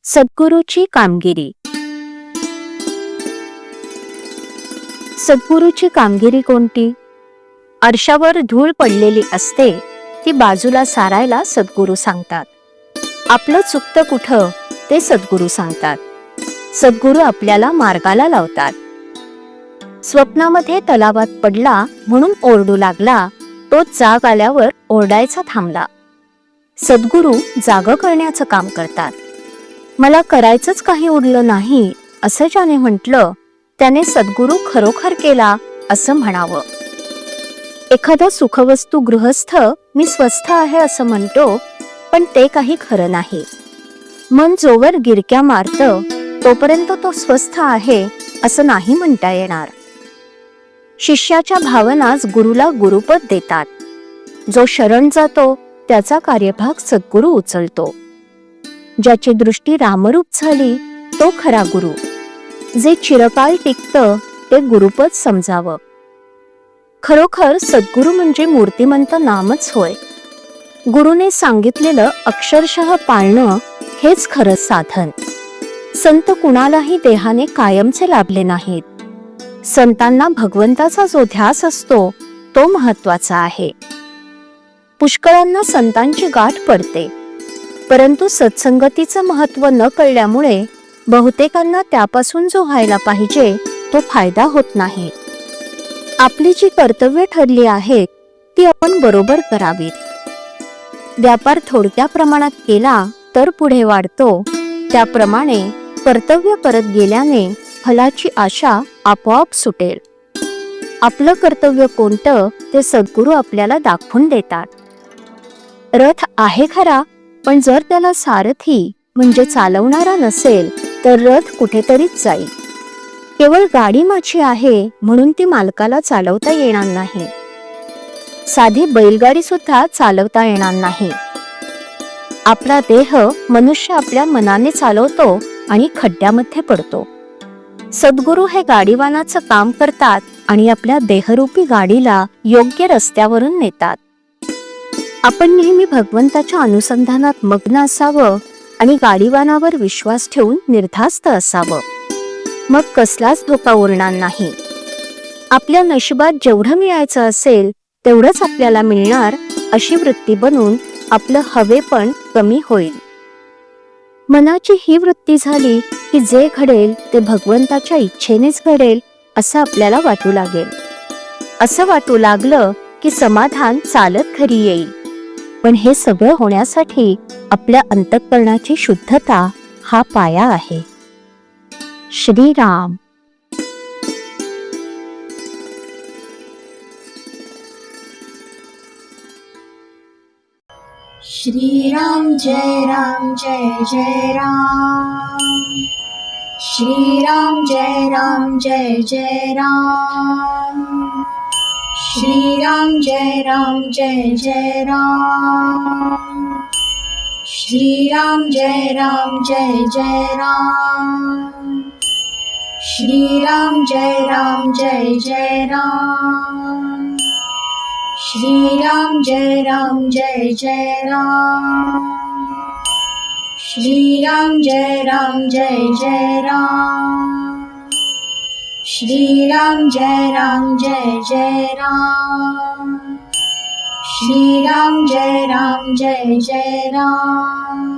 सद्गुरूची कामगिरी. सद्गुरूची कामगिरी कोणती? आरशावर धूळ पडलेली असते ती बाजूला सारायला सद्गुरू सांगतात. आपलं चुकतं कुठं ते सद्गुरू सांगतात. सद्गुरू आपल्याला मार्गाला लावतात. स्वप्नामध्ये तलावात पडला म्हणून ओरडू लागला, तो जाग आल्यावर ओरडायचा थांबला. सद्गुरू जागं करण्याचं काम करतात. मला करायचंच काही उरलं नाही असं ज्याने म्हटलं त्याने सद्गुरू खरोखर केला असं म्हणावं. एखादा सुखवस्तू गृहस्थ मी स्वस्थ आहे असं म्हणतो, पण ते काही खरं नाही. मन जोवर गिरक्या मारतं तोपर्यंत तो स्वस्थ आहे असं नाही म्हणता येणार. शिष्याच्या भावनाच गुरुला गुरुपद देतात. जो शरण जातो त्याचा कार्यभाग सद्गुरू उचलतो. ज्याची दृष्टी रामरूप झाली तो खरा गुरु. जे चिरकाल टिकतं ते गुरुपद समजावं. खरोखर सद्गुरू म्हणजे मूर्तिमंत नामच होय. गुरुने सांगितलेलं अक्षरशः पाळणं हेच खरं साधन. संत कुणालाही देहाने कायमचे लाभले नाहीत. संतांना भगवंताचा जो ध्यास असतो तो महत्वाचा आहे. पुष्कळांना संतांची गाठ पडते, परंतु सत्संगतीचं महत्व न कळल्यामुळे बहुतेकांना त्यापासून जो व्हायला पाहिजे तो फायदा होत नाही. आपली जी कर्तव्य ठरली आहेत ती आपण बरोबर करावीत. व्यापार थोडक्या प्रमाणात केला तर पुढे वाढतो, त्याप्रमाणे कर्तव्य करत गेल्याने फलाची आशा आपोआप सुटेल. आपलं कर्तव्य कोणतं ते सद्गुरू आपल्याला दाखवून देतात. रथ आहे खरा, पण जर त्याला सारथी म्हणजे चालवणारा नसेल तर रथ कुठेतरीच जाईल. केवळ गाडी माझी आहे म्हणून ती मालकाला चालवता येणार नाही. साधी बैलगाडी सुद्धा चालवता येणार नाही. आपला देह मनुष्य आपल्या मनाने चालवतो आणि खड्ड्यामध्ये पडतो. सद्गुरू हे गाडीवानाचं काम करतात आणि आपल्या देहरूपी गाडीला योग्य रस्त्यावरून नेतात. आपण नेहमी भगवंताच्या अनुसंधानात मग्न असावं आणि गाडीवानावर विश्वास ठेवून निर्धास्त असावं. मग कसलाच धोका उरणार नाही. आपल्या नशिबात जेवढं मिळायचं असेल तेवढंच आपल्याला मिळणार अशी वृत्ती बनून आपलं हवेपण कमी होईल. मनाची ही वृत्ती झाली की जे घडेल ते भगवंताच्या इच्छेनेच घडेल असं आपल्याला वाटू लागेल. असं वाटू लागलं की समाधान चालत घरी येईल. पण हे सगळं होण्यासाठी आपल्या अंतःकरणाची शुद्धता हा पाया आहे. श्रीराम. श्रीराम जय राम जय जय राम. श्रीराम जय राम जय जय राम. श्रीराम जय राम जय जय राम. श्रीराम जय राम जय जय राम. श्रीराम जय राम जय जय राम. श्रीराम जय राम जय जय राम. श्रीराम जय राम जय जय राम. श्रीराम जय राम जय जय राम. श्रीराम जय राम जय जय राम.